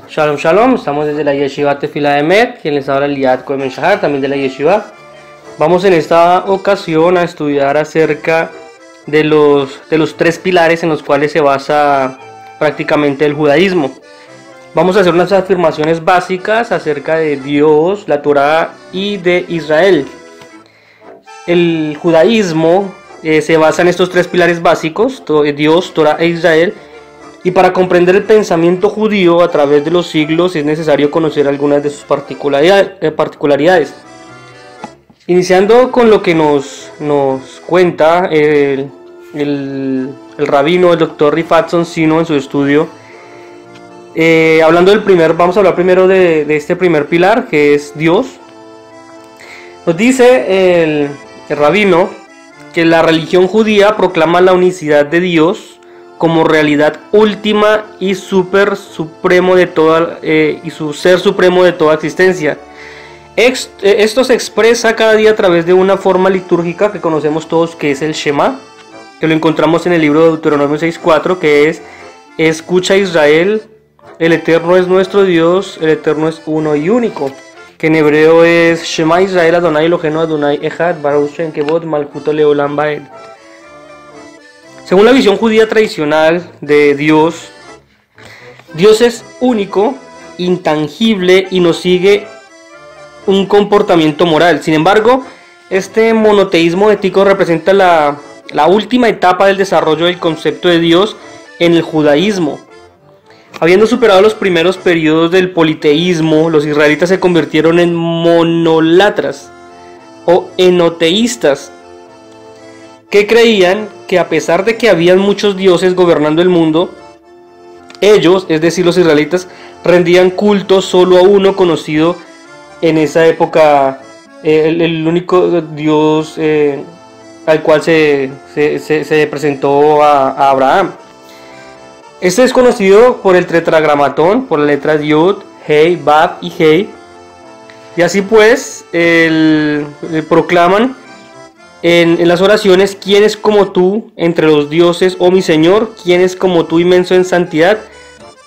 Shalom Shalom, estamos desde la Yeshiva Tefila Emet, quien les habla Liat Kohen Shahar, también de la Yeshiva. Vamos en esta ocasión a estudiar acerca de los tres pilares en los cuales se basa prácticamente el judaísmo. Vamos a hacer unas afirmaciones básicas acerca de Dios, la Torá y de Israel. El judaísmo se basa en estos tres pilares básicos, Dios, Torá e Israel. Y para comprender el pensamiento judío a través de los siglos es necesario conocer algunas de sus particularidades. Iniciando con lo que nos cuenta el rabino, el doctor Rifatzon Sino en su estudio. Vamos a hablar primero de este primer pilar, que es Dios. Nos dice el rabino que la religión judía proclama la unicidad de Dios como realidad última y supremo de toda y su ser supremo de toda existencia. Esto se expresa cada día a través de una forma litúrgica que conocemos todos, que es el Shema, que lo encontramos en el libro de Deuteronomio 6:4, que es: escucha Israel, el Eterno es nuestro Dios, el Eterno es uno y único, que en hebreo es Shema Israel Adonai Eloheinu Adonai Echad Baruch Shem Kevod Malchuto Leolam Vaed. Según la visión judía tradicional de Dios, Dios es único, intangible y nos sigue un comportamiento moral. Sin embargo, este monoteísmo ético representa la última etapa del desarrollo del concepto de Dios en el judaísmo. Habiendo superado los primeros periodos del politeísmo, los israelitas se convirtieron en monolatras o enoteístas, que creían que a pesar de que habían muchos dioses gobernando el mundo, ellos, es decir los israelitas, rendían culto solo a uno conocido en esa época, el único Dios al cual se presentó a Abraham. Este es conocido por el tetragramatón, por la letra Yud, Hei, Vav y Hei. Y así pues, proclaman en las oraciones: ¿quién es como tú entre los dioses, oh mi Señor? ¿Quién es como tú, inmenso en santidad?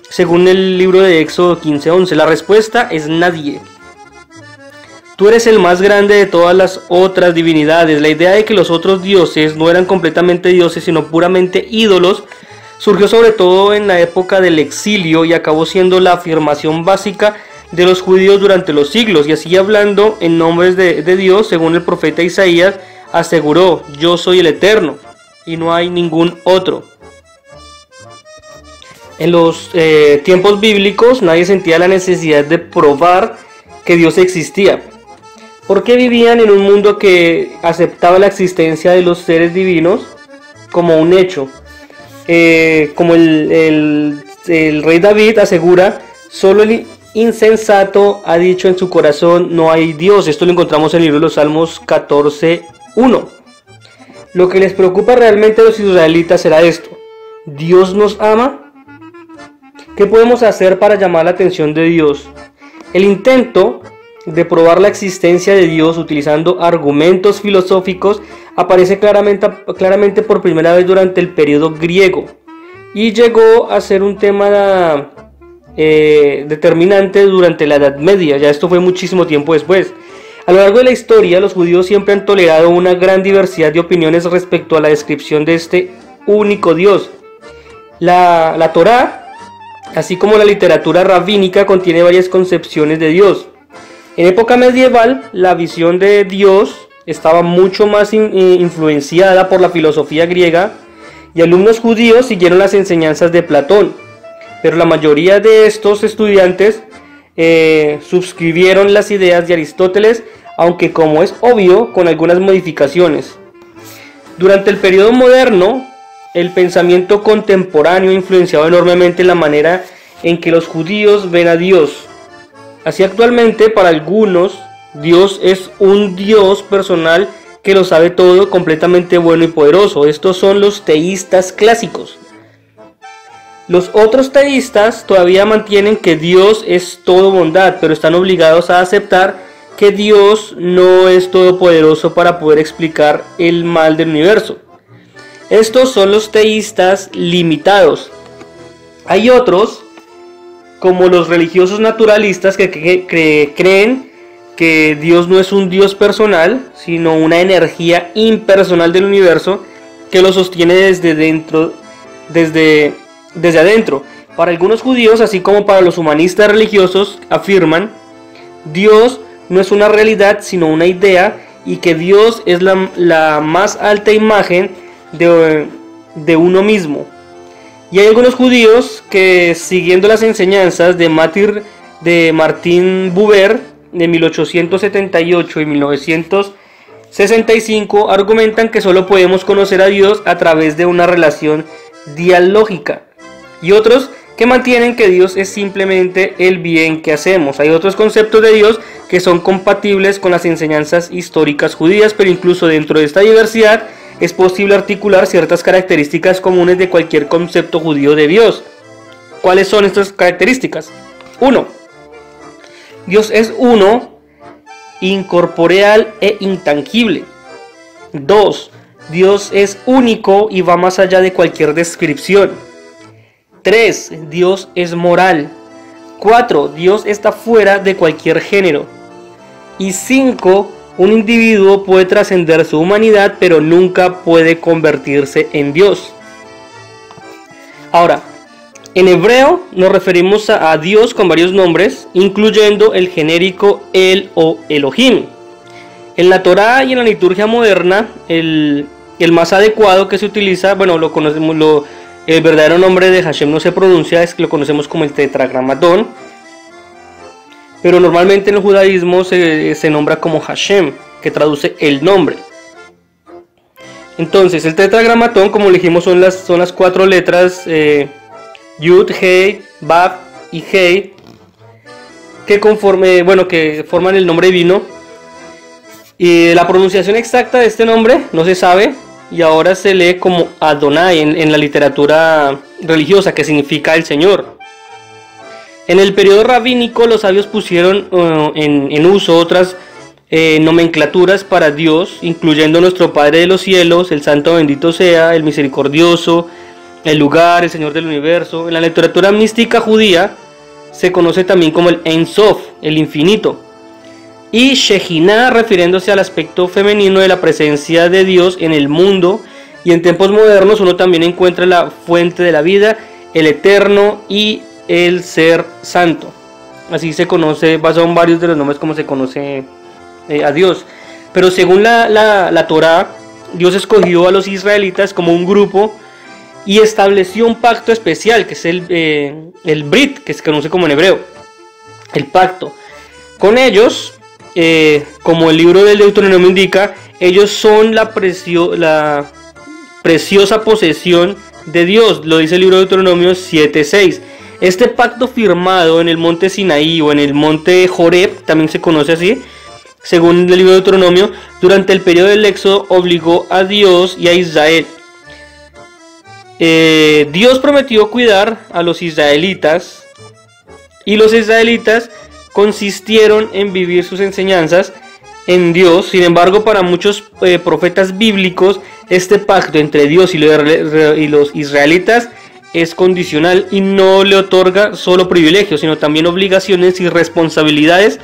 Según el libro de Éxodo 15:11, la respuesta es nadie. Tú eres el más grande de todas las otras divinidades. La idea de que los otros dioses no eran completamente dioses, sino puramente ídolos, surgió sobre todo en la época del exilio y acabó siendo la afirmación básica de los judíos durante los siglos. Y así, hablando en nombres de Dios, según el profeta Isaías, aseguró: yo soy el Eterno y no hay ningún otro. En los tiempos bíblicos nadie sentía la necesidad de probar que Dios existía, porque vivían en un mundo que aceptaba la existencia de los seres divinos como un hecho. Como el rey David asegura: solo el insensato ha dicho en su corazón, no hay Dios. Esto lo encontramos en el libro de los Salmos 14:1. Lo que les preocupa realmente a los israelitas era esto: ¿Dios nos ama? ¿Qué podemos hacer para llamar la atención de Dios? El intento de probar la existencia de Dios utilizando argumentos filosóficos aparece claramente por primera vez durante el periodo griego y llegó a ser un tema determinante durante la Edad Media. Ya esto fue muchísimo tiempo después. A lo largo de la historia, los judíos siempre han tolerado una gran diversidad de opiniones respecto a la descripción de este único Dios. La Torá, así como la literatura rabínica, contiene varias concepciones de Dios. En época medieval, la visión de Dios estaba mucho más influenciada por la filosofía griega, y alumnos judíos siguieron las enseñanzas de Platón, pero la mayoría de estos estudiantes suscribieron las ideas de Aristóteles, aunque, como es obvio, con algunas modificaciones. Durante el periodo moderno, el pensamiento contemporáneo ha influenciado enormemente la manera en que los judíos ven a Dios. Así, actualmente, para algunos, Dios es un Dios personal que lo sabe todo, completamente bueno y poderoso. Estos son los teístas clásicos. Los otros teístas todavía mantienen que Dios es todo bondad, pero están obligados a aceptar que Dios no es todopoderoso para poder explicar el mal del universo. Estos son los teístas limitados. Hay otros como los religiosos naturalistas que creen que Dios no es un Dios personal, sino una energía impersonal del universo que lo sostiene desde adentro. Para algunos judíos, así como para los humanistas religiosos, afirman: Dios no es una realidad, sino una idea, y que Dios es la más alta imagen de uno mismo. Y hay algunos judíos que, siguiendo las enseñanzas de Martin Buber de 1878 y 1965, argumentan que solo podemos conocer a Dios a través de una relación dialógica. Y otros que mantienen que Dios es simplemente el bien que hacemos. Hay otros conceptos de Dios que son compatibles con las enseñanzas históricas judías, pero incluso dentro de esta diversidad es posible articular ciertas características comunes de cualquier concepto judío de Dios. ¿Cuáles son estas características? 1. Dios es uno, incorporeal e intangible. 2. Dios es único y va más allá de cualquier descripción. 3. Dios es moral. 4. Dios está fuera de cualquier género. Y 5. Un individuo puede trascender su humanidad, pero nunca puede convertirse en Dios. Ahora, en hebreo nos referimos a Dios con varios nombres, incluyendo el genérico El o Elohim. En la Torá y en la liturgia moderna, el más adecuado que se utiliza, lo conocemos, el verdadero nombre de Hashem no se pronuncia, es que lo conocemos como el tetragramatón. Pero normalmente en el judaísmo se nombra como Hashem, que traduce el nombre. Entonces, el tetragramatón, como dijimos, son las 4 letras Yud, Hei, Vav y Hei, que forman el nombre divino. Y la pronunciación exacta de este nombre no se sabe, y ahora se lee como Adonai en la literatura religiosa, que significa el Señor. En el periodo rabínico, los sabios pusieron en uso otras nomenclaturas para Dios, incluyendo nuestro Padre de los cielos, el Santo bendito sea, el misericordioso, el lugar, el Señor del universo. En la literatura mística judía se conoce también como el Ein Sof, el infinito. Y Shejinah, refiriéndose al aspecto femenino de la presencia de Dios en el mundo. Y en tiempos modernos uno también encuentra la fuente de la vida, el eterno y el ser santo. Así se conoce, son varios de los nombres como se conoce a Dios. Pero según la Torá, Dios escogió a los israelitas como un grupo y estableció un pacto especial, que es el Brit, que se conoce como en hebreo, el pacto. Con ellos, como el libro del Deuteronomio indica, ellos son la preciosa posesión de Dios, lo dice el libro de Deuteronomio 7:6. Este pacto firmado en el monte Sinaí o en el monte Joreb, también se conoce así, según el libro de Deuteronomio, durante el periodo del Éxodo obligó a Dios y a Israel. Dios prometió cuidar a los israelitas, y los israelitas consistieron en vivir sus enseñanzas en Dios. Sin embargo, para muchos profetas bíblicos, este pacto entre Dios y los israelitas es condicional y no le otorga solo privilegios, sino también obligaciones y responsabilidades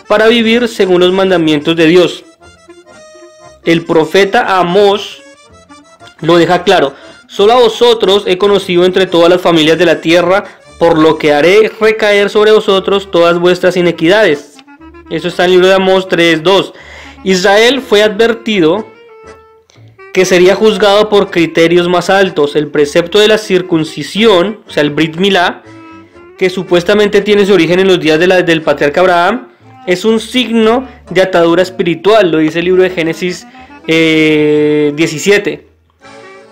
para vivir según los mandamientos de Dios. El profeta Amós lo deja claro: solo a vosotros he conocido entre todas las familias de la tierra, por lo que haré recaer sobre vosotros todas vuestras iniquidades. Eso está en el libro de Amós 3:2. Israel fue advertido que sería juzgado por criterios más altos. El precepto de la circuncisión, o sea, el Brit Milá, que supuestamente tiene su origen en los días del patriarca Abraham, es un signo de atadura espiritual, lo dice el libro de Génesis 17.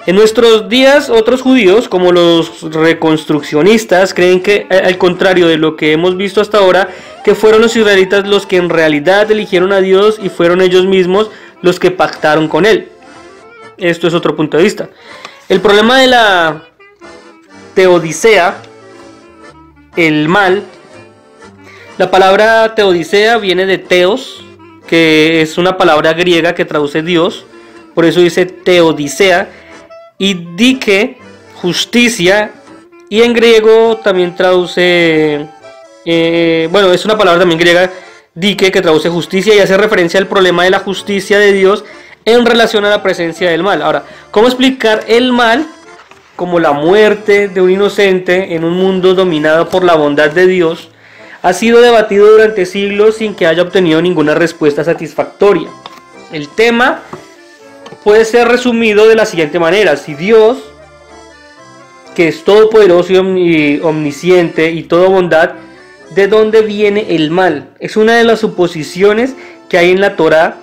En nuestros días, otros judíos, como los reconstruccionistas, creen que, al contrario de lo que hemos visto hasta ahora, que fueron los israelitas los que en realidad eligieron a Dios y fueron ellos mismos los que pactaron con él. Esto es otro punto de vista. El problema de la teodicea, el mal, la palabra teodicea viene de teos, que es una palabra griega que traduce Dios, por eso dice teodicea, y dike, justicia, Y en griego también traduce, bueno, es una palabra también griega, dike, que traduce justicia y hace referencia al problema de la justicia de Dios en relación a la presencia del mal. Ahora, ¿cómo explicar el mal como la muerte de un inocente en un mundo dominado por la bondad de Dios? Ha sido debatido durante siglos sin que haya obtenido ninguna respuesta satisfactoria. El tema puede ser resumido de la siguiente manera: si Dios, que es todopoderoso y omnisciente y toda bondad, ¿de dónde viene el mal? Es una de las suposiciones que hay en la Torá,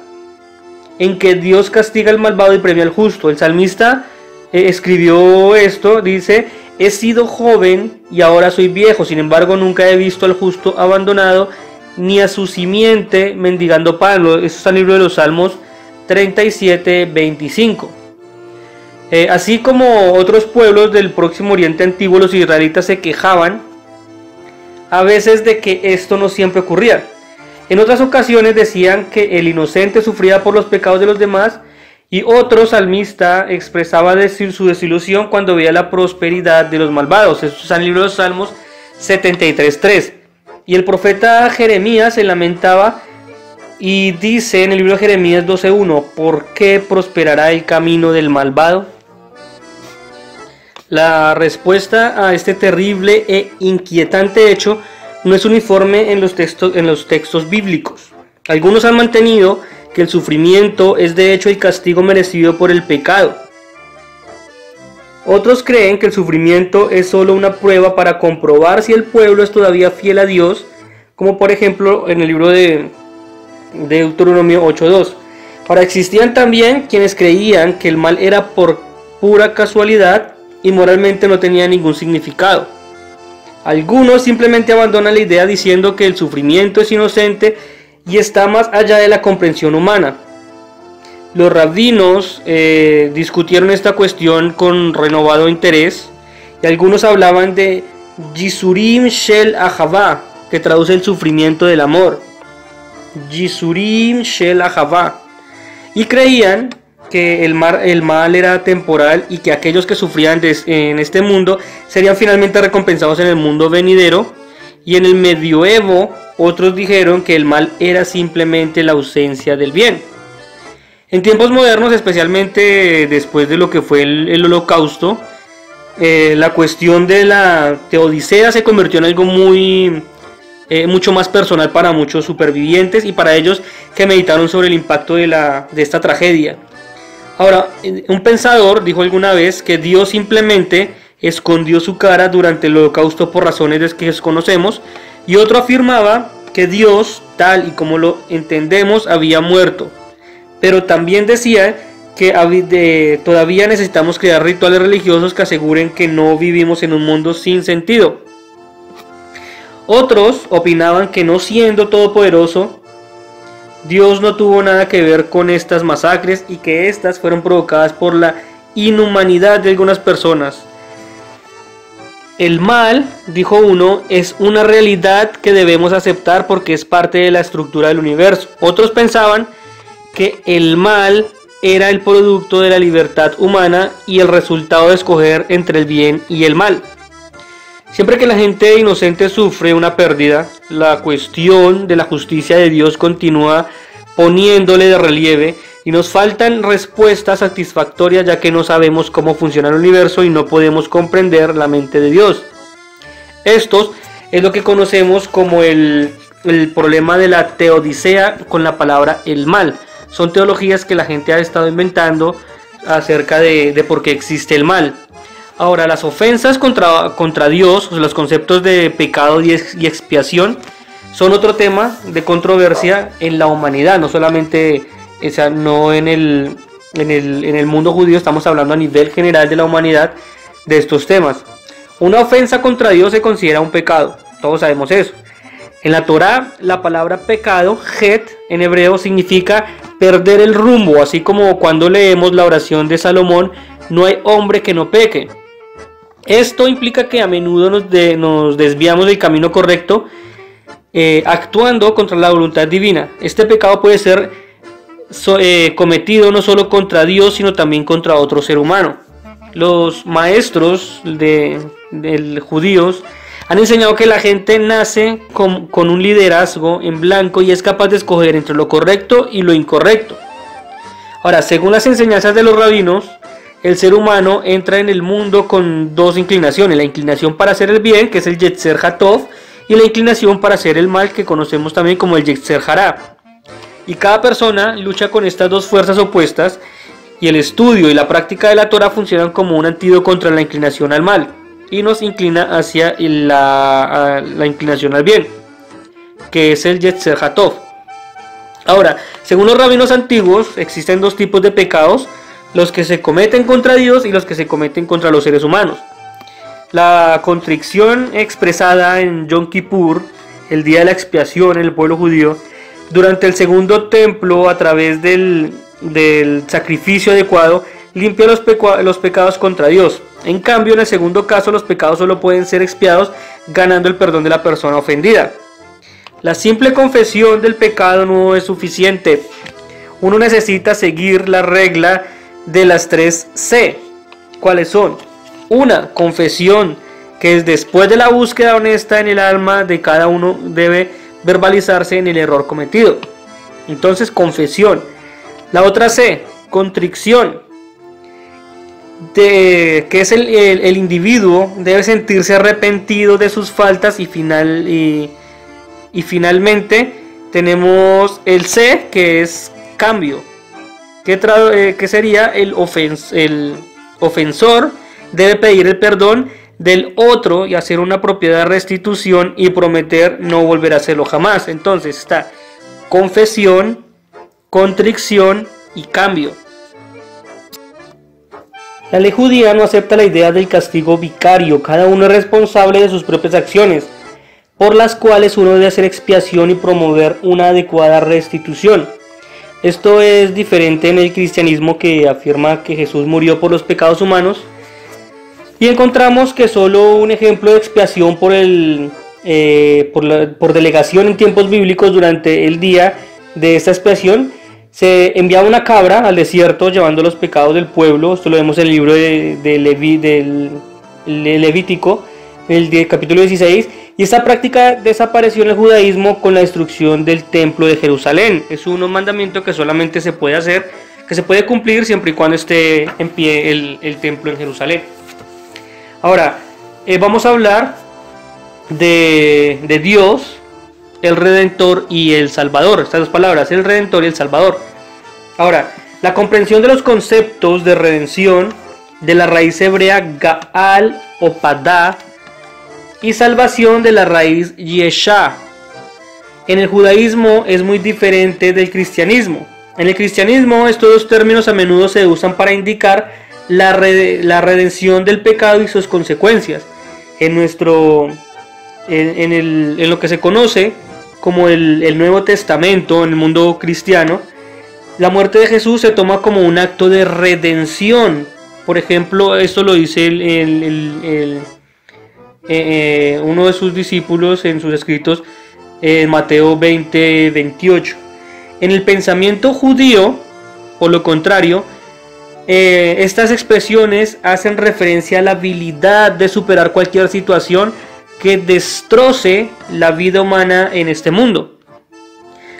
en que Dios castiga al malvado y premia al justo. El salmista escribió esto, dice: he sido joven y ahora soy viejo, sin embargo nunca he visto al justo abandonado, ni a su simiente mendigando pan. Esto está en el libro de los Salmos 37:25. Así como otros pueblos del Próximo Oriente Antiguo, los israelitas se quejaban a veces de que esto no siempre ocurría. En otras ocasiones decían que el inocente sufría por los pecados de los demás, y otro salmista expresaba su desilusión cuando veía la prosperidad de los malvados. Esto está en el libro de los Salmos 73:3. Y el profeta Jeremías se lamentaba y dice en el libro de Jeremías 12:1: ¿por qué prosperará el camino del malvado? La respuesta a este terrible e inquietante hecho no es uniforme en los textos bíblicos. Algunos han mantenido que el sufrimiento es de hecho el castigo merecido por el pecado. Otros creen que el sufrimiento es solo una prueba para comprobar si el pueblo es todavía fiel a Dios, como por ejemplo en el libro de Deuteronomio 8:2. Ahora, existían también quienes creían que el mal era por pura casualidad y moralmente no tenía ningún significado. Algunos simplemente abandonan la idea diciendo que el sufrimiento es inocente y está más allá de la comprensión humana. Los rabinos discutieron esta cuestión con renovado interés, y algunos hablaban de Yisurim Shel Ahava, que traduce el sufrimiento del amor. Yisurim Shel Ahava. Y creían que el mal era temporal y que aquellos que sufrían en este mundo serían finalmente recompensados en el mundo venidero. Y en el medioevo otros dijeron que el mal era simplemente la ausencia del bien. En tiempos modernos, especialmente después de lo que fue el Holocausto, la cuestión de la teodicea se convirtió en algo mucho más personal para muchos supervivientes y para ellos que meditaron sobre el impacto de esta tragedia. Ahora, un pensador dijo alguna vez que Dios simplemente escondió su cara durante el Holocausto por razones que desconocemos, y otro afirmaba que Dios, tal y como lo entendemos, había muerto. Pero también decía que todavía necesitamos crear rituales religiosos que aseguren que no vivimos en un mundo sin sentido. Otros opinaban que, no siendo todopoderoso, Dios no tuvo nada que ver con estas masacres y que estas fueron provocadas por la inhumanidad de algunas personas. El mal, dijo uno, es una realidad que debemos aceptar porque es parte de la estructura del universo. Otros pensaban que el mal era el producto de la libertad humana y el resultado de escoger entre el bien y el mal. Siempre que la gente inocente sufre una pérdida, la cuestión de la justicia de Dios continúa poniéndole de relieve, y nos faltan respuestas satisfactorias ya que no sabemos cómo funciona el universo y no podemos comprender la mente de Dios. Esto es lo que conocemos como el problema de la teodicea, con la palabra el mal. Son teologías que la gente ha estado inventando acerca de por qué existe el mal. Ahora, las ofensas contra Dios, los conceptos de pecado y expiación, son otro tema de controversia en la humanidad, no solamente, no en el mundo judío, estamos hablando a nivel general de la humanidad de estos temas. Una ofensa contra Dios se considera un pecado, todos sabemos eso. En la Torá, la palabra pecado, het, en hebreo, significa perder el rumbo, así como cuando leemos la oración de Salomón: no hay hombre que no peque. Esto implica que a menudo nos desviamos del camino correcto, actuando contra la voluntad divina. Este pecado puede ser cometido no solo contra Dios, sino también contra otro ser humano. Los maestros de judíos, han enseñado que la gente nace con un liderazgo en blanco y es capaz de escoger entre lo correcto y lo incorrecto. Ahora, según las enseñanzas de los rabinos, el ser humano entra en el mundo con dos inclinaciones: la inclinación para hacer el bien, que es el Yetzer Hatov, y la inclinación para hacer el mal, que conocemos también como el Yetzer Hara. Y cada persona lucha con estas dos fuerzas opuestas, y el estudio y la práctica de la Torah funcionan como un antídoto contra la inclinación al mal y nos inclina hacia la inclinación al bien, que es el Yetzer Hatov. Ahora, según los rabinos antiguos, existen dos tipos de pecados: los que se cometen contra Dios y los que se cometen contra los seres humanos. La contrición expresada en Yom Kippur, el día de la expiación en el pueblo judío, durante el segundo templo, a través del sacrificio adecuado, limpia los pecados contra Dios. En cambio, en el segundo caso, los pecados solo pueden ser expiados ganando el perdón de la persona ofendida. La simple confesión del pecado no es suficiente. Uno necesita seguir la regla de las 3 C. ¿Cuáles son? Una, confesión, que es después de la búsqueda honesta en el alma de cada uno, debe verbalizarse en el error cometido. Entonces, confesión. La otra C, contrición, que es el individuo debe sentirse arrepentido de sus faltas y finalmente tenemos el C, que es cambio, que sería el ofensor debe pedir el perdón del otro y hacer una apropiada restitución y prometer no volver a hacerlo jamás. Entonces está confesión, contrición y cambio. La ley judía no acepta la idea del castigo vicario. Cada uno es responsable de sus propias acciones, por las cuales uno debe hacer expiación y promover una adecuada restitución. Esto es diferente en el cristianismo, que afirma que Jesús murió por los pecados humanos, y encontramos que solo un ejemplo de expiación por delegación en tiempos bíblicos. Durante el día de esta expiación se enviaba una cabra al desierto llevando los pecados del pueblo. Esto lo vemos en el libro del Levítico, el capítulo 16. Y esta práctica desapareció en el judaísmo con la destrucción del templo de Jerusalén. Es un mandamiento que solamente se puede hacer, que se puede cumplir siempre y cuando esté en pie el templo en Jerusalén. Ahora, vamos a hablar de Dios, el Redentor y el Salvador. Estas dos palabras, el Redentor y el Salvador. Ahora, la comprensión de los conceptos de redención de la raíz hebrea Gaal o Padá y salvación de la raíz Yeshá en el judaísmo es muy diferente del cristianismo. En el cristianismo estos dos términos a menudo se usan para indicar la redención del pecado y sus consecuencias. En lo que se conoce como el Nuevo Testamento, en el mundo cristiano, la muerte de Jesús se toma como un acto de redención. Por ejemplo, esto lo dice uno de sus discípulos en sus escritos, Mateo 20:28. En el pensamiento judío, por lo contrario, estas expresiones hacen referencia a la habilidad de superar cualquier situación que destroce la vida humana en este mundo.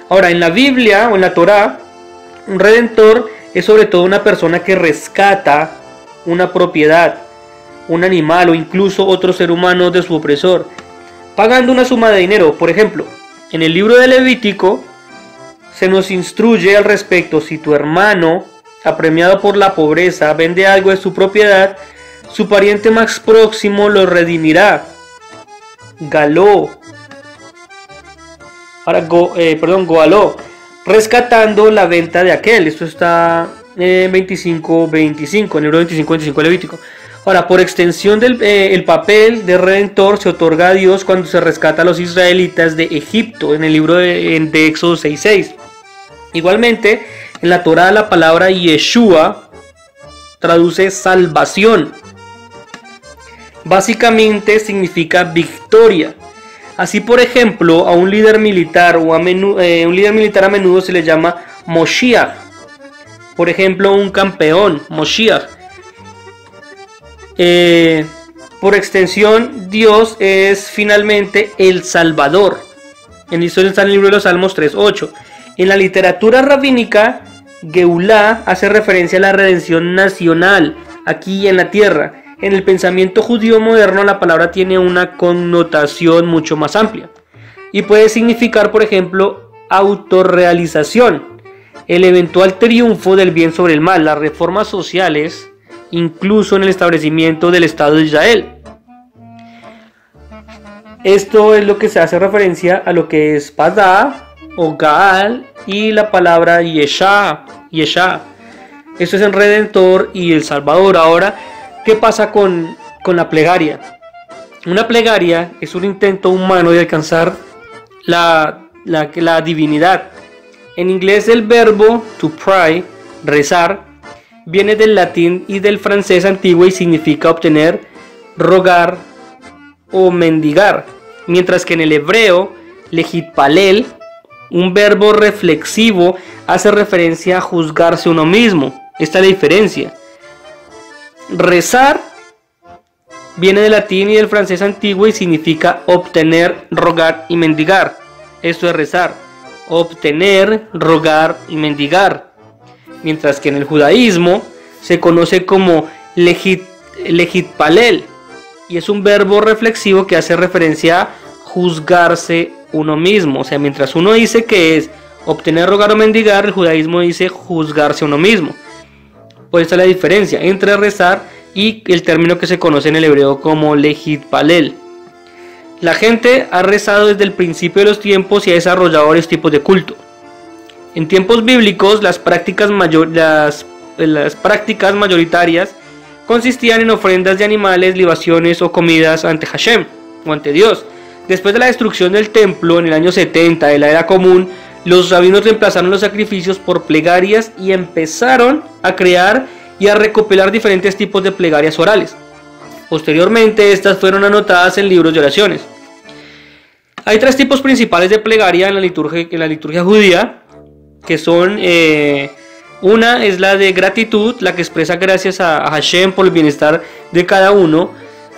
Ahora, en la Biblia o en la Torá, un redentor es sobre todo una persona que rescata una propiedad, un animal o incluso otro ser humano de su opresor, pagando una suma de dinero. Por ejemplo, en el libro de Levítico se nos instruye al respecto: si tu hermano, apremiado por la pobreza, vende algo de su propiedad, su pariente más próximo lo redimirá. Goaló, rescatando la venta de aquel. Esto está en 25:25, en el libro 25:25 de Levítico. Ahora, por extensión el papel de redentor se otorga a Dios cuando se rescata a los israelitas de Egipto, en el libro de Éxodo 6:6. Igualmente, en la Torá la palabra Yeshua traduce salvación. Básicamente significa victoria. Así, por ejemplo, a un líder militar a menudo se le llama Moshiach. Por ejemplo, un campeón, Moshiach. Por extensión, Dios es finalmente el Salvador. En esto está en el libro de los Salmos 3:8. En la literatura rabínica, Geulá hace referencia a la redención nacional, aquí en la tierra. En el pensamiento judío moderno, la palabra tiene una connotación mucho más amplia y puede significar, por ejemplo, autorrealización, el eventual triunfo del bien sobre el mal, las reformas sociales, incluso en el establecimiento del Estado de Israel. Esto es lo que se hace referencia a lo que es Padá o Gaal y la palabra Yeshá. Esto es el Redentor y el Salvador. Ahora, ¿qué pasa con la plegaria? Una plegaria es un intento humano de alcanzar la divinidad. En inglés el verbo to pray, rezar, viene del latín y del francés antiguo y significa obtener, rogar o mendigar, mientras que en el hebreo lejitpalel, un verbo reflexivo, hace referencia a juzgarse uno mismo. Esta es la diferencia. Rezar viene del latín y del francés antiguo y significa obtener, rogar y mendigar. Esto es rezar, obtener, rogar y mendigar. Mientras que en el judaísmo se conoce como lejitpalel y es un verbo reflexivo que hace referencia a juzgarse uno mismo. O sea, mientras uno dice que es obtener, rogar o mendigar, el judaísmo dice juzgarse uno mismo. Pues esta es la diferencia entre rezar y el término que se conoce en el hebreo como lejitpalel. La gente ha rezado desde el principio de los tiempos y ha desarrollado varios tipos de culto. En tiempos bíblicos, las prácticas mayoritarias consistían en ofrendas de animales, libaciones o comidas ante Hashem o ante Dios. Después de la destrucción del templo en el año 70 de la era común, los rabinos reemplazaron los sacrificios por plegarias y empezaron a crear y a recopilar diferentes tipos de plegarias orales. Posteriormente, estas fueron anotadas en libros de oraciones. Hay tres tipos principales de plegaria en la liturgia judía, que son, una es la de gratitud, la que expresa gracias a Hashem por el bienestar de cada uno.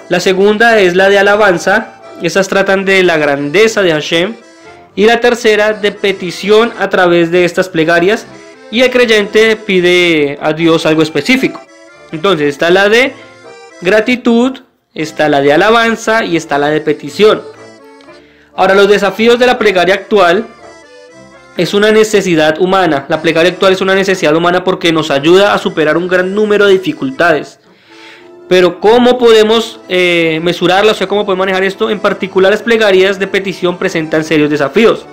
La segunda es la de alabanza, estas tratan de la grandeza de Hashem. Y la tercera de petición a través de estas plegarias, y el creyente pide a Dios algo específico. Entonces está la de gratitud, está la de alabanza y está la de petición. Ahora, los desafíos de la plegaria actual es una necesidad humana. La plegaria actual es una necesidad humana porque nos ayuda a superar un gran número de dificultades. Pero ¿cómo podemos mesurarla? O sea, ¿cómo podemos manejar esto? En particular, las plegarias de petición presentan serios desafíos.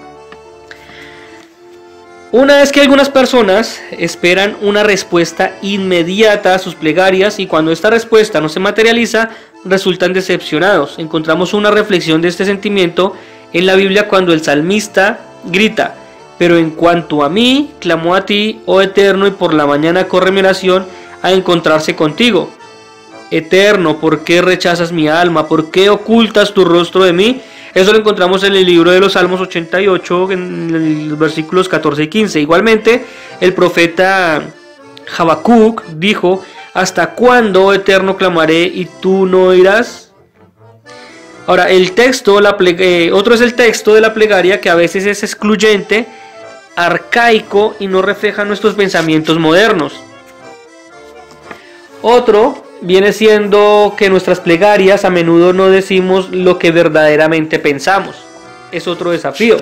Una es que algunas personas esperan una respuesta inmediata a sus plegarias y cuando esta respuesta no se materializa, resultan decepcionados. Encontramos una reflexión de este sentimiento en la Biblia cuando el salmista grita: pero en cuanto a mí, clamó a ti, oh Eterno, y por la mañana corre mi oración a encontrarse contigo. Eterno, ¿por qué rechazas mi alma? ¿Por qué ocultas tu rostro de mí? Eso lo encontramos en el libro de los Salmos 88, en los versículos 14 y 15. Igualmente, el profeta Habacuc dijo: ¿hasta cuándo, oh Eterno, clamaré y tú no oirás? Ahora, el texto, otro es el texto de la plegaria, que a veces es excluyente, arcaico y no refleja nuestros pensamientos modernos. Otro viene siendo que nuestras plegarias a menudo no decimos lo que verdaderamente pensamos. Es otro desafío.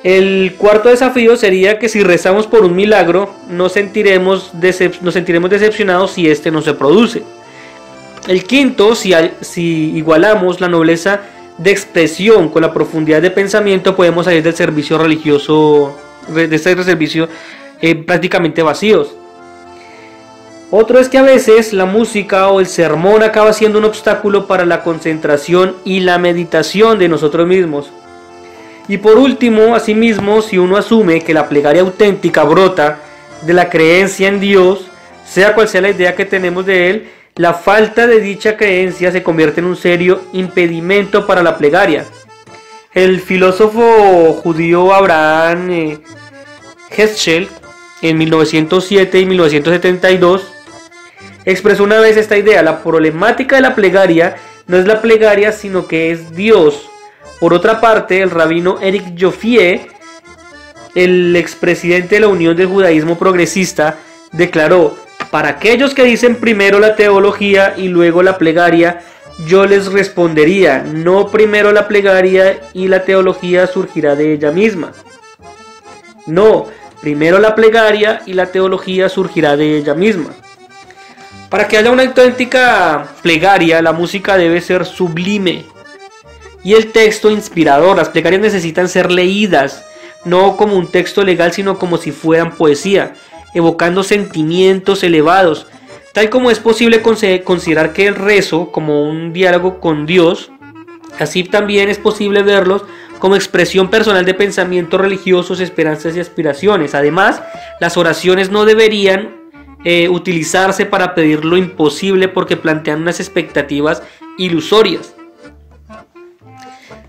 El cuarto desafío sería que si rezamos por un milagro, nos sentiremos decepcionados si este no se produce. El quinto, si igualamos la nobleza de expresión con la profundidad de pensamiento, podemos salir del servicio religioso, de este servicio prácticamente vacíos. Otro es que a veces la música o el sermón acaba siendo un obstáculo para la concentración y la meditación de nosotros mismos. Y por último, asimismo, si uno asume que la plegaria auténtica brota de la creencia en Dios, sea cual sea la idea que tenemos de Él, la falta de dicha creencia se convierte en un serio impedimento para la plegaria. El filósofo judío Abraham Heschel, en 1907 y 1972, expresó una vez esta idea: la problemática de la plegaria no es la plegaria, sino que es Dios. Por otra parte, el rabino Eric Joffe, el expresidente de la Unión del Judaísmo Progresista, declaró: para aquellos que dicen primero la teología y luego la plegaria, yo les respondería: no, primero la plegaria y la teología surgirá de ella misma. No, primero la plegaria y la teología surgirá de ella misma. Para que haya una auténtica plegaria, la música debe ser sublime y el texto inspirador. Las plegarias necesitan ser leídas, no como un texto legal, sino como si fueran poesía, evocando sentimientos elevados, tal como es posible considerar que el rezo como un diálogo con Dios. Así también es posible verlos como expresión personal de pensamientos religiosos, esperanzas y aspiraciones. Además, las oraciones no deberían utilizarse para pedir lo imposible, porque plantean unas expectativas ilusorias.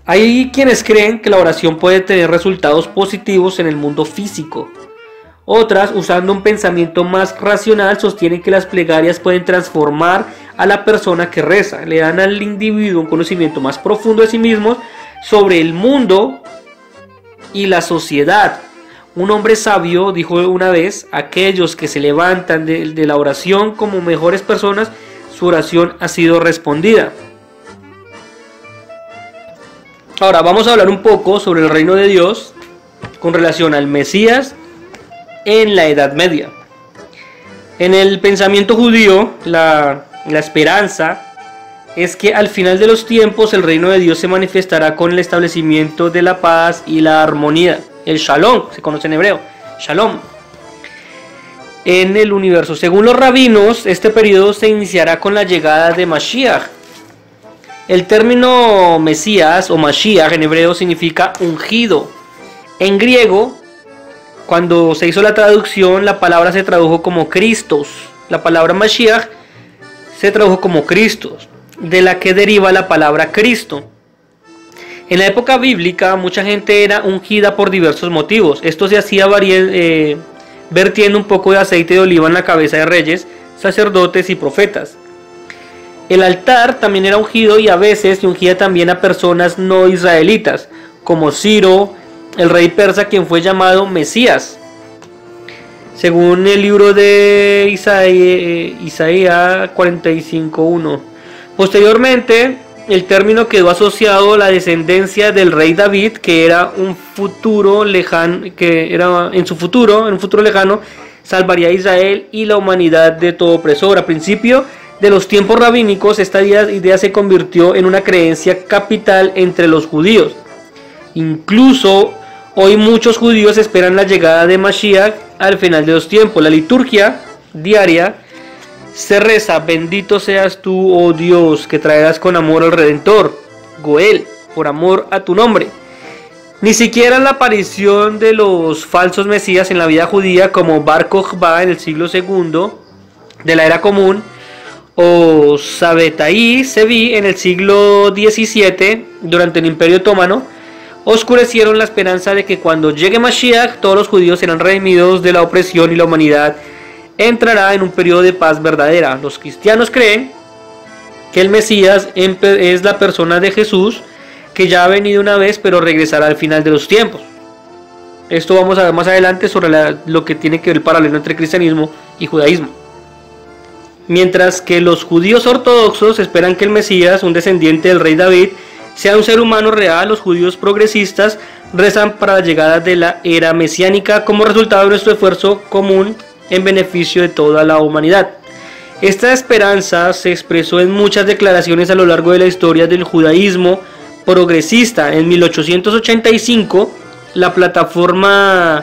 Hay quienes creen que la oración puede tener resultados positivos en el mundo físico. Otras, usando un pensamiento más racional, sostienen que las plegarias pueden transformar a la persona que reza, le dan al individuo un conocimiento más profundo de sí mismos, sobre el mundo y la sociedad. Un hombre sabio dijo una vez: aquellos que se levantan de la oración como mejores personas, su oración ha sido respondida. Ahora vamos a hablar un poco sobre el reino de Dios con relación al Mesías en la Edad Media. En el pensamiento judío, la esperanza es que al final de los tiempos el reino de Dios se manifestará con el establecimiento de la paz y la armonía. El Shalom, se conoce en hebreo, Shalom, en el universo. Según los rabinos, este periodo se iniciará con la llegada de Mashiach. El término Mesías o Mashiach en hebreo significa ungido. En griego, cuando se hizo la traducción, la palabra se tradujo como Cristos. La palabra Mashiach se tradujo como Cristos, de la que deriva la palabra Cristo. En la época bíblica, mucha gente era ungida por diversos motivos. Esto se hacía vertiendo un poco de aceite de oliva en la cabeza de reyes, sacerdotes y profetas. El altar también era ungido, y a veces se ungía también a personas no israelitas, como Ciro, el rey persa, quien fue llamado Mesías. Según el libro de Isaías 45:1. Posteriormente, el término quedó asociado a la descendencia del rey David, que era un futuro lejano, en un futuro lejano, salvaría a Israel y la humanidad de todo opresor. A principio de los tiempos rabínicos, esta idea se convirtió en una creencia capital entre los judíos. Incluso hoy muchos judíos esperan la llegada de Mashiach al final de los tiempos. La liturgia diaria se reza: bendito seas tú, oh Dios, que traerás con amor al Redentor, Goel, por amor a tu nombre. Ni siquiera la aparición de los falsos mesías en la vida judía, como Bar Kokhba en el siglo II de la era común, o Sabbatai Zevi en el siglo XVII durante el Imperio Otomano, oscurecieron la esperanza de que cuando llegue Mashiach, todos los judíos serán redimidos de la opresión y la humanidad entrará en un periodo de paz verdadera. Los cristianos creen que el Mesías es la persona de Jesús, que ya ha venido una vez, pero regresará al final de los tiempos. Esto vamos a ver más adelante sobre lo que tiene que ver el paralelo entre cristianismo y judaísmo. Mientras que los judíos ortodoxos esperan que el Mesías, un descendiente del rey David, sea un ser humano real, los judíos progresistas rezan para la llegada de la era mesiánica como resultado de nuestro esfuerzo común en beneficio de toda la humanidad. Esta esperanza se expresó en muchas declaraciones a lo largo de la historia del judaísmo progresista. En 1885, la plataforma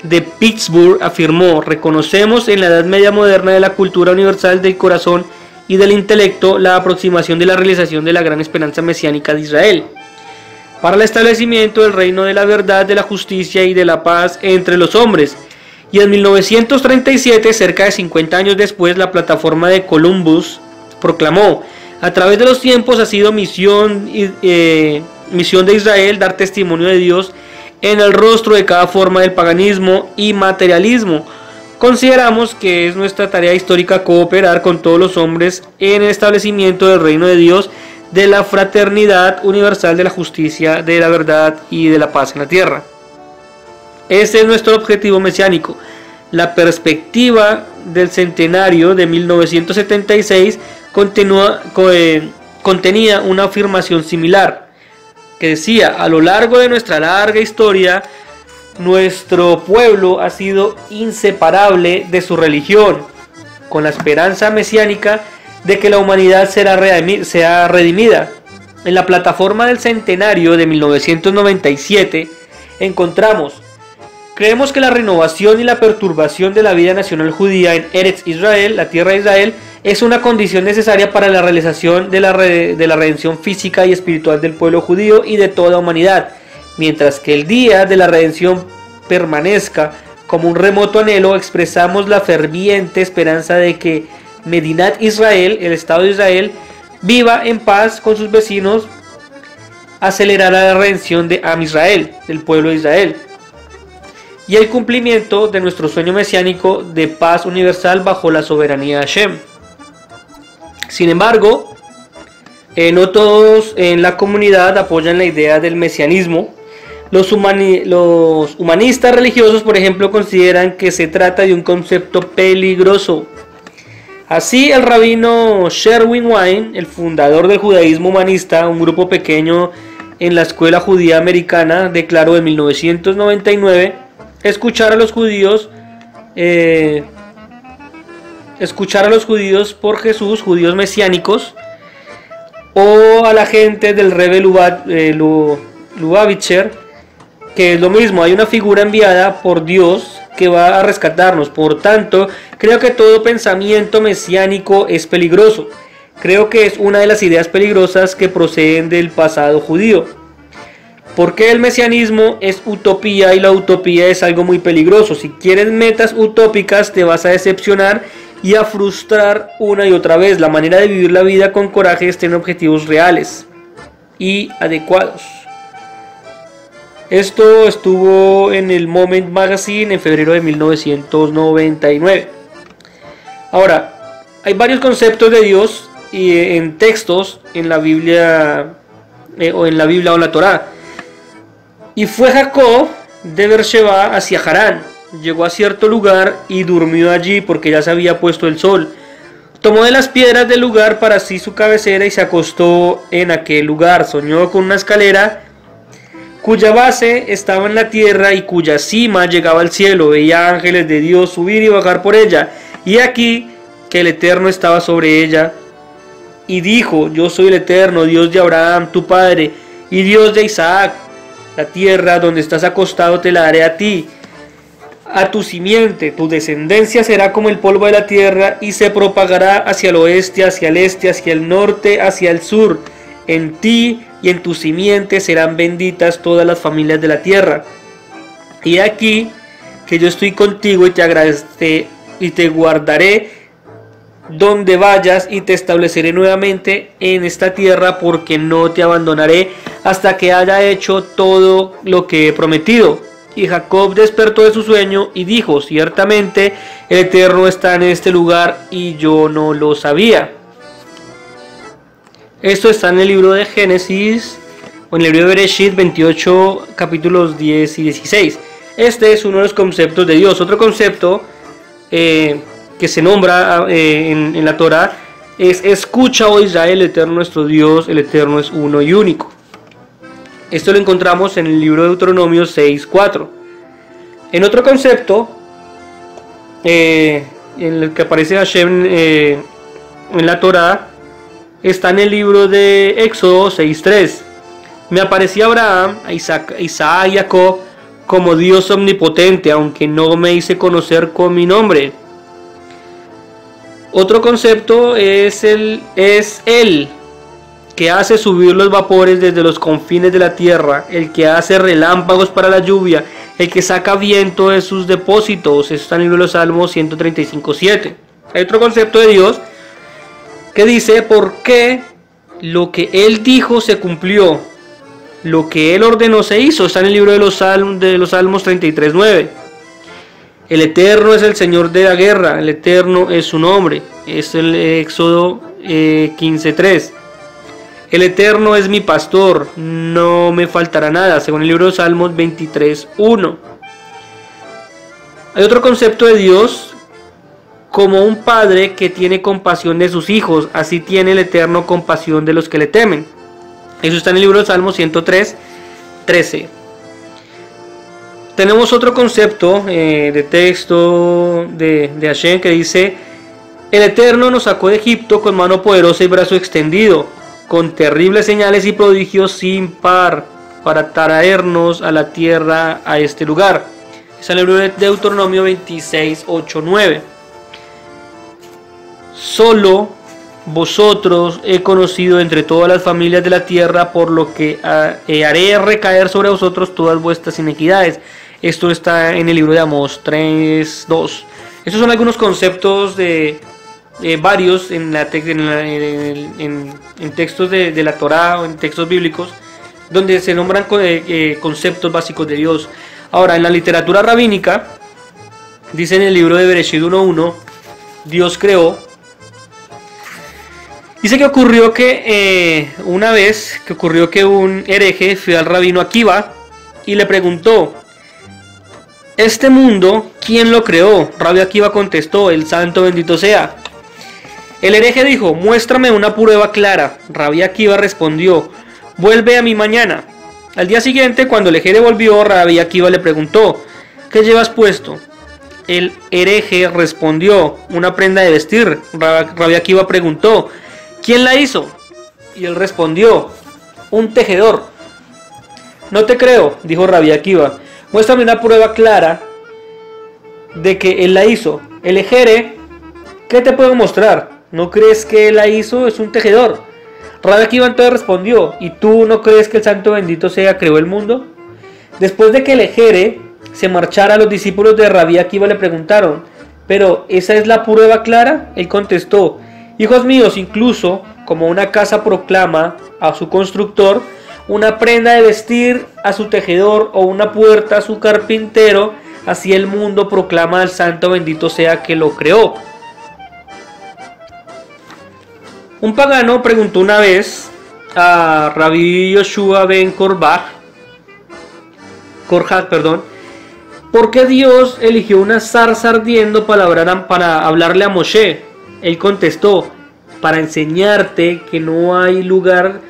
de Pittsburgh afirmó: reconocemos en la Edad Media moderna de la cultura universal del corazón y del intelecto la aproximación de la realización de la gran esperanza mesiánica de Israel, para el establecimiento del reino de la verdad, de la justicia y de la paz entre los hombres. Y en 1937, cerca de 50 años después, la plataforma de Columbus proclamó: a través de los tiempos ha sido misión de Israel dar testimonio de Dios en el rostro de cada forma del paganismo y materialismo. consideramos que es nuestra tarea histórica cooperar con todos los hombres en el establecimiento del reino de Dios, de la fraternidad universal, de la justicia, de la verdad y de la paz en la tierra. Ese es nuestro objetivo mesiánico. La perspectiva del centenario de 1976 contenía una afirmación similar, que decía: a lo largo de nuestra larga historia, nuestro pueblo ha sido inseparable de su religión, con la esperanza mesiánica de que la humanidad sea redimida. En la plataforma del centenario de 1997 encontramos: creemos que la renovación y la perturbación de la vida nacional judía en Eretz Israel, la tierra de Israel, es una condición necesaria para la realización de la redención física y espiritual del pueblo judío y de toda humanidad. Mientras que el día de la redención permanezca como un remoto anhelo, expresamos la ferviente esperanza de que Medinat Israel, el Estado de Israel, viva en paz con sus vecinos, acelerará la redención de Am Israel, del pueblo de Israel, y el cumplimiento de nuestro sueño mesiánico de paz universal bajo la soberanía de Hashem. Sin embargo, no todos en la comunidad apoyan la idea del mesianismo. Los humanistas religiosos, por ejemplo, consideran que se trata de un concepto peligroso. Así, el rabino Sherwin Wine, el fundador del judaísmo humanista, un grupo pequeño en la escuela judía americana, declaró en 1999: escuchar a los judíos por Jesús, judíos mesiánicos, o a la gente del Rebbe Lubavitcher, que es lo mismo, hay una figura enviada por Dios que va a rescatarnos. Por tanto, creo que todo pensamiento mesiánico es peligroso. Creo que es una de las ideas peligrosas que proceden del pasado judío. Porque el mesianismo es utopía y la utopía es algo muy peligroso. Si quieres metas utópicas, te vas a decepcionar y a frustrar una y otra vez. La manera de vivir la vida con coraje es tener objetivos reales y adecuados. Esto estuvo en el Moment Magazine en febrero de 1999. Ahora, hay varios conceptos de Dios en textos en la Biblia o en la Torá. Y fue Jacob de Beersheba hacia Harán. Llegó a cierto lugar y durmió allí porque ya se había puesto el sol. Tomó de las piedras del lugar para sí su cabecera y se acostó en aquel lugar. Soñó con una escalera cuya base estaba en la tierra y cuya cima llegaba al cielo. Veía ángeles de Dios subir y bajar por ella. Y aquí que el Eterno estaba sobre ella. Y dijo: yo soy el Eterno, Dios de Abraham, tu padre, y Dios de Isaac. La tierra donde estás acostado te la daré a ti, a tu simiente. Tu descendencia será como el polvo de la tierra y se propagará hacia el oeste, hacia el este, hacia el norte, hacia el sur. En ti y en tu simiente serán benditas todas las familias de la tierra. Y aquí que yo estoy contigo y te agradeceré y te guardaré donde vayas y te estableceré nuevamente en esta tierra, porque no te abandonaré hasta que haya hecho todo lo que he prometido. Y Jacob despertó de su sueño y dijo: ciertamente el Eterno está en este lugar y yo no lo sabía. Esto está en el libro de Génesis, o en el libro de Bereshit 28, capítulos 10 y 16. Este es uno de los conceptos de Dios. Otro concepto que se nombra en la Torá es: escucha, oh Israel, el Eterno nuestro Dios, el Eterno es uno y único. Esto lo encontramos en el libro de Deuteronomio 6:4. En otro concepto, en el que aparece Hashem en la Torá, está en el libro de Éxodo 6:3. Me aparecía Abraham, a Isaac y Jacob como Dios omnipotente, aunque no me hice conocer con mi nombre. Otro concepto es el que hace subir los vapores desde los confines de la tierra, el que hace relámpagos para la lluvia, el que saca viento de sus depósitos. Eso está en el libro de los Salmos 135:7. Hay otro concepto de Dios que dice: porque lo que Él dijo se cumplió, lo que Él ordenó se hizo. Está en el libro de los Salmos 33:9. El Eterno es el Señor de la guerra, el Eterno es su nombre. Es el Éxodo 15:3. El Eterno es mi pastor, no me faltará nada, según el libro de Salmos 23:1. Hay otro concepto de Dios como un padre que tiene compasión de sus hijos, así tiene el Eterno compasión de los que le temen. Eso está en el libro de Salmos 103:13. Tenemos otro concepto de texto de Hashem que dice: el Eterno nos sacó de Egipto con mano poderosa y brazo extendido, con terribles señales y prodigios sin par, para traernos a la tierra, a este lugar. Es el libro de Deuteronomio 26:8-9. Solo vosotros he conocido entre todas las familias de la tierra, por lo que haré recaer sobre vosotros todas vuestras iniquidades. Esto está en el libro de Amós 3:2. Estos son algunos conceptos de varios en textos de la Torá o en textos bíblicos, donde se nombran conceptos básicos de Dios. Ahora, en la literatura rabínica, dice en el libro de Bereshit 1:1, Dios creó. Dice que ocurrió que una vez que un hereje fue al rabino Akiva y le preguntó: ¿este mundo quién lo creó? Rabbi Akiva contestó: el santo bendito sea. El hereje dijo: muéstrame una prueba clara. Rabbi Akiva respondió: vuelve a mí mañana. Al día siguiente, cuando el hereje volvió, Rabbi Akiva le preguntó: ¿qué llevas puesto? El hereje respondió: una prenda de vestir. Rabbi Akiva preguntó: ¿quién la hizo? Y él respondió: un tejedor. No te creo, dijo Rabbi Akiva. Muéstrame una prueba clara de que él la hizo. El hereje: ¿qué te puedo mostrar? ¿No crees que él la hizo? Es un tejedor. Rabbi Akiva entonces respondió: ¿y tú no crees que el santo bendito sea creó el mundo? Después de que el hereje se marchara, los discípulos de Rabbi Akiva le preguntaron: ¿pero esa es la prueba clara? Él contestó: hijos míos, incluso como una casa proclama a su constructor, una prenda de vestir a su tejedor o una puerta a su carpintero, así el mundo proclama al santo bendito sea que lo creó. Un pagano preguntó una vez a Rabbi Yoshua ben Korhak, ¿por qué Dios eligió una zarza ardiendo para hablarle a Moshe? Él contestó: para enseñarte que no hay lugar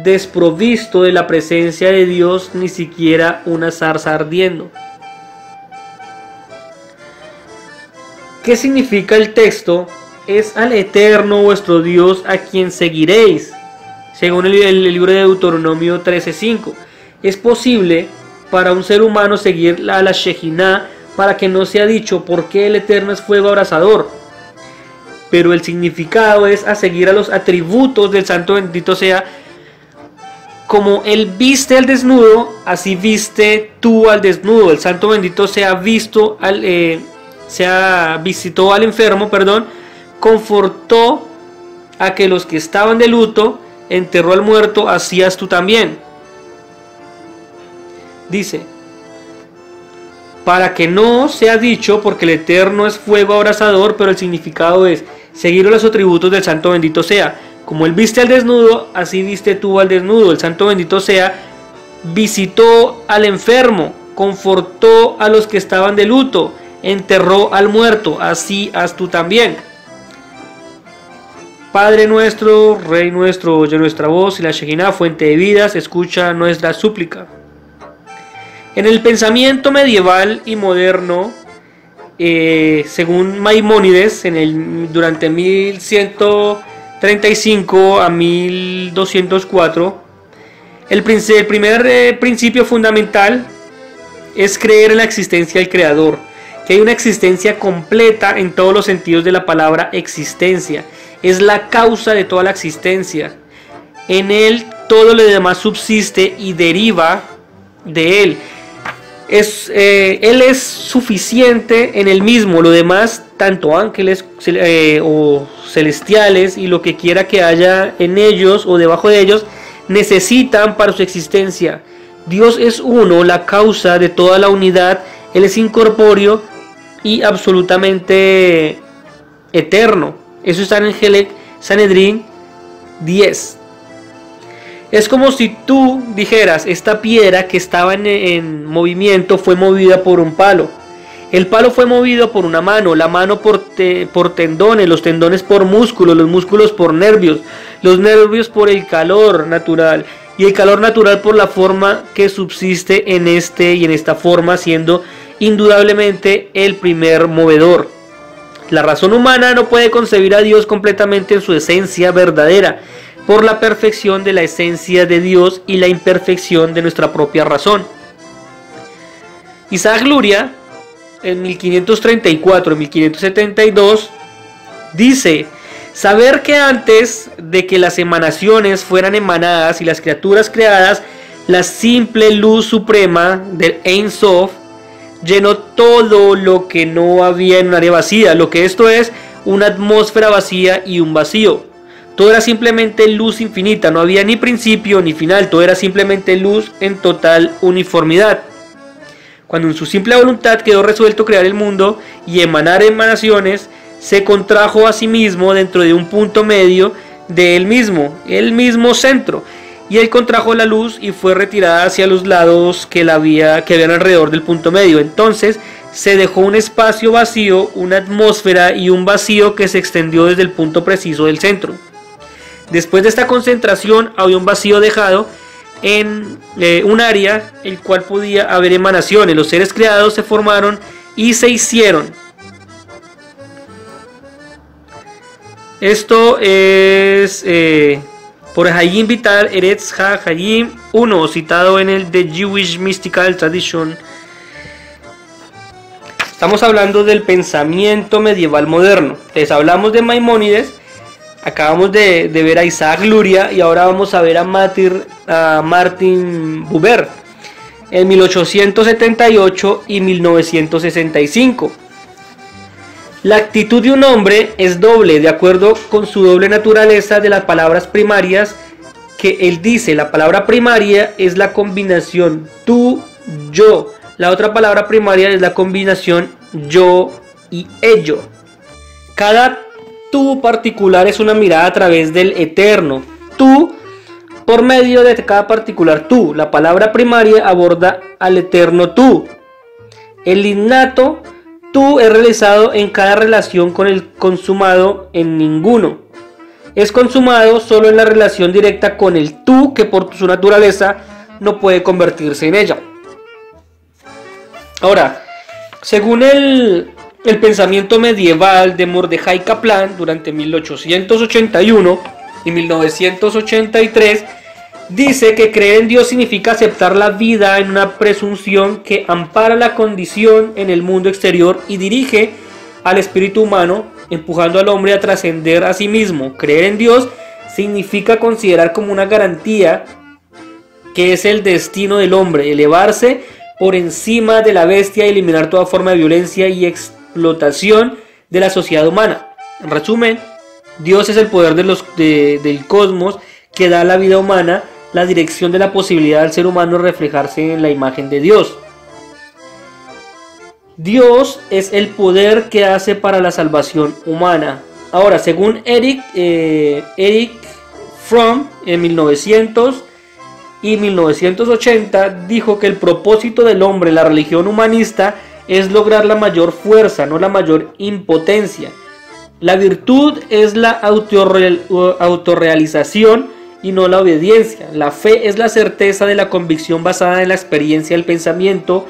desprovisto de la presencia de Dios, ni siquiera una zarza ardiendo. ¿Qué significa el texto? Es al Eterno vuestro Dios a quien seguiréis, según el libro de Deuteronomio 13:5. Es posible para un ser humano seguir a la Shejinah para que no sea dicho: ¿por qué el Eterno es fuego abrasador? Pero el significado es a seguir a los atributos del santo bendito sea. Como él viste al desnudo, así viste tú al desnudo. El santo bendito sea visitó al enfermo, confortó a que los que estaban de luto, enterró al muerto, hacías tú también. Dice: para que no sea dicho, porque el Eterno es fuego abrasador, pero el significado es seguir los atributos del santo bendito sea. Como él viste al desnudo, así viste tú al desnudo. El santo bendito sea visitó al enfermo, confortó a los que estaban de luto, enterró al muerto, así haz tú también. Padre nuestro, Rey nuestro, oye nuestra voz, y la Shejinah, fuente de vidas, escucha nuestra súplica. En el pensamiento medieval y moderno, según Maimónides, durante 1135 a 1204, el primer principio fundamental es creer en la existencia del Creador, que hay una existencia completa en todos los sentidos de la palabra existencia. Es la causa de toda la existencia. En él todo lo demás subsiste y deriva de él. Él es suficiente en él mismo. Lo demás, tanto ángeles o celestiales y lo que quiera que haya en ellos o debajo de ellos, necesitan para su existencia. Dios es uno, la causa de toda la unidad. Él es incorpóreo y absolutamente eterno. Eso está en Sanedrín 10. Es como si tú dijeras, esta piedra que estaba en movimiento fue movida por un palo. El palo fue movido por una mano, la mano por tendones, los tendones por músculos, los músculos por nervios, los nervios por el calor natural y el calor natural por la forma que subsiste en este y en esta forma, siendo indudablemente el primer movedor. La razón humana no puede concebir a Dios completamente en su esencia verdadera, por la perfección de la esencia de Dios y la imperfección de nuestra propia razón. Isaac Luria, en 1534 y 1572, dice: saber que antes de que las emanaciones fueran emanadas y las criaturas creadas, la simple luz suprema del Ein Sof llenó todo lo que no había en un área vacía, lo que esto es una atmósfera vacía y un vacío. Todo era simplemente luz infinita, no había ni principio ni final, todo era simplemente luz en total uniformidad. Cuando en su simple voluntad quedó resuelto crear el mundo y emanar emanaciones, se contrajo a sí mismo dentro de un punto medio de él mismo, el mismo centro, y él contrajo la luz y fue retirada hacia los lados que habían alrededor del punto medio. Entonces se dejó un espacio vacío, una atmósfera y un vacío que se extendió desde el punto preciso del centro. Después de esta concentración había un vacío dejado en un área el cual podía haber emanaciones. Los seres creados se formaron y se hicieron. Esto es por Hayim Vital Eretz HaHayim 1, citado en el The Jewish Mystical Tradition. Estamos hablando del pensamiento medieval moderno. Les hablamos de Maimónides. Acabamos de ver a Isaac Luria y ahora vamos a ver a Martin Buber en 1878 y 1965. La actitud de un hombre es doble, de acuerdo con su doble naturaleza de las palabras primarias que él dice. La palabra primaria es la combinación tú, yo. La otra palabra primaria es la combinación yo y ello. Cada tú particular es una mirada a través del eterno. Tú por medio de cada particular tú. La palabra primaria aborda al eterno tú. El innato tú es realizado en cada relación con el consumado en ninguno. Es consumado solo en la relación directa con el tú, que por su naturaleza no puede convertirse en ella. Ahora, según el pensamiento medieval de Mordejai Kaplan durante 1881 y 1983, dice que creer en Dios significa aceptar la vida en una presunción que ampara la condición en el mundo exterior y dirige al espíritu humano, empujando al hombre a trascender a sí mismo. Creer en Dios significa considerar como una garantía que es el destino del hombre, elevarse por encima de la bestia y eliminar toda forma de violencia y explotación de la sociedad humana. En resumen, Dios es el poder del cosmos que da a la vida humana la dirección de la posibilidad del ser humano de reflejarse en la imagen de Dios. Dios es el poder que hace para la salvación humana. Ahora, según Eric Fromm, en 1900 y 1980, dijo que el propósito del hombre, la religión humanista, es lograr la mayor fuerza, no la mayor impotencia. La virtud es la autorrealización y no la obediencia. La fe es la certeza de la convicción basada en la experiencia del pensamiento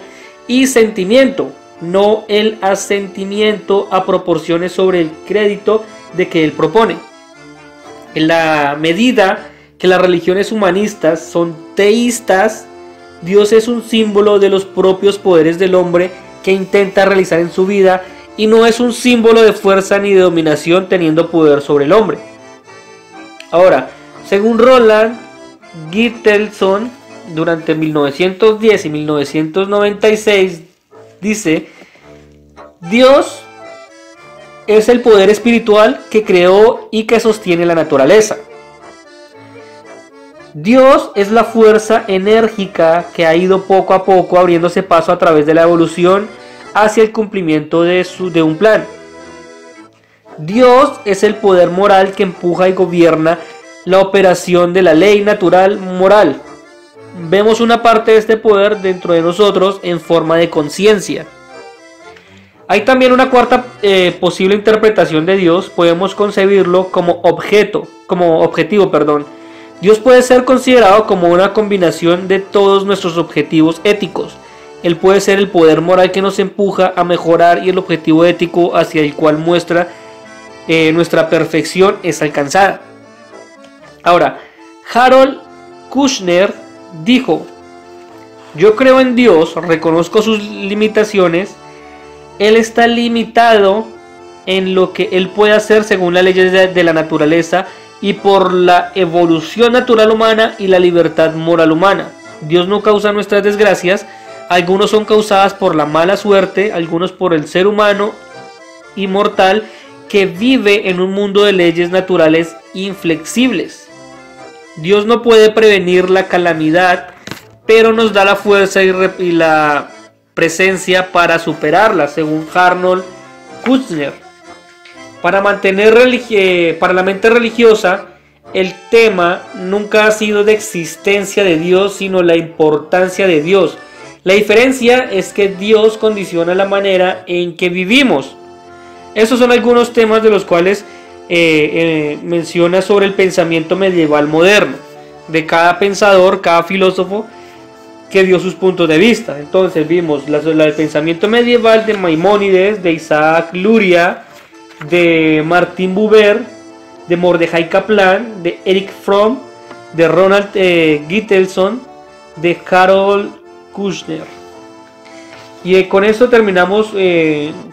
y sentimiento, no el asentimiento a proporciones sobre el crédito de que él propone. En la medida que las religiones humanistas son teístas, Dios es un símbolo de los propios poderes del hombre que intenta realizar en su vida y no es un símbolo de fuerza ni de dominación teniendo poder sobre el hombre. Ahora, según Roland Gittelson, durante 1910 y 1996, dice: Dios es el poder espiritual que creó y que sostiene la naturaleza. Dios es la fuerza enérgica que ha ido poco a poco abriéndose paso a través de la evolución hacia el cumplimiento de un plan. Dios es el poder moral que empuja y gobierna la operación de la ley natural moral. Vemos una parte de este poder dentro de nosotros en forma de conciencia. Hay también una cuarta posible interpretación de Dios. Podemos concebirlo como objetivo. Dios puede ser considerado como una combinación de todos nuestros objetivos éticos. Él puede ser el poder moral que nos empuja a mejorar y el objetivo ético hacia el cual nuestra perfección es alcanzada. Ahora, Harold Kushner dijo: yo creo en Dios, reconozco sus limitaciones. Él está limitado en lo que él puede hacer según las leyes de la naturaleza y por la evolución natural humana y la libertad moral humana. Dios no causa nuestras desgracias. Algunos son causadas por la mala suerte, algunos por el ser humano inmortal que vive en un mundo de leyes naturales inflexibles. Dios no puede prevenir la calamidad, pero nos da la fuerza y la presencia para superarla, según Harold Kushner. Para la mente religiosa, el tema nunca ha sido de existencia de Dios, sino la importancia de Dios. La diferencia es que Dios condiciona la manera en que vivimos. Esos son algunos temas de los cuales menciona sobre el pensamiento medieval moderno, de cada pensador, cada filósofo que dio sus puntos de vista. Entonces vimos el pensamiento medieval de Maimónides, de Isaac Luria, de Martin Buber, de Mordecai Kaplan, de Eric Fromm, de Ronald Gittleson, de Harold Kushner. Y con esto terminamos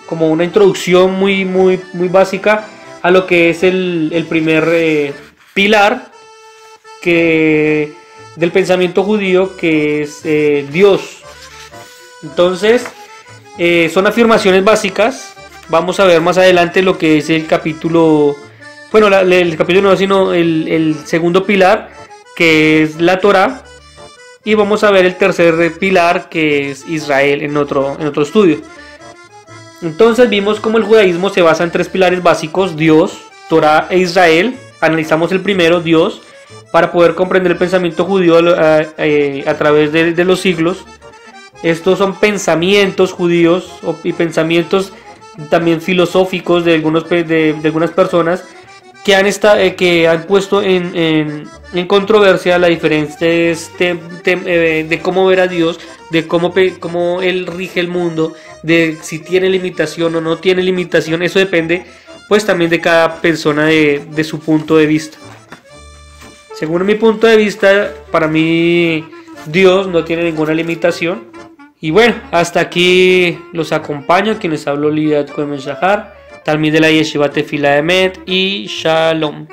como una introducción muy básica a lo que es el primer pilar del pensamiento judío, que es Dios. Entonces son afirmaciones básicas. Vamos a ver más adelante lo que es el capítulo, el capítulo no, sino el segundo pilar, que es la Torá. Y vamos a ver el tercer pilar, que es Israel, en otro estudio. Entonces vimos cómo el judaísmo se basa en tres pilares básicos: Dios, Torá e Israel. Analizamos el primero, Dios, para poder comprender el pensamiento judío a través de los siglos. Estos son pensamientos judíos y pensamientos también filosóficos de algunas personas que han puesto en controversia la diferencia de cómo ver a Dios, de cómo Él rige el mundo, de si tiene limitación o no tiene limitación. Eso depende pues también de cada persona, de su punto de vista. Según mi punto de vista, para mí Dios no tiene ninguna limitación. Y bueno, hasta aquí los acompaño, quienes habló Lidia Cohen Shahar, Talmid de la Yeshiva Tefila Emet, y Shalom.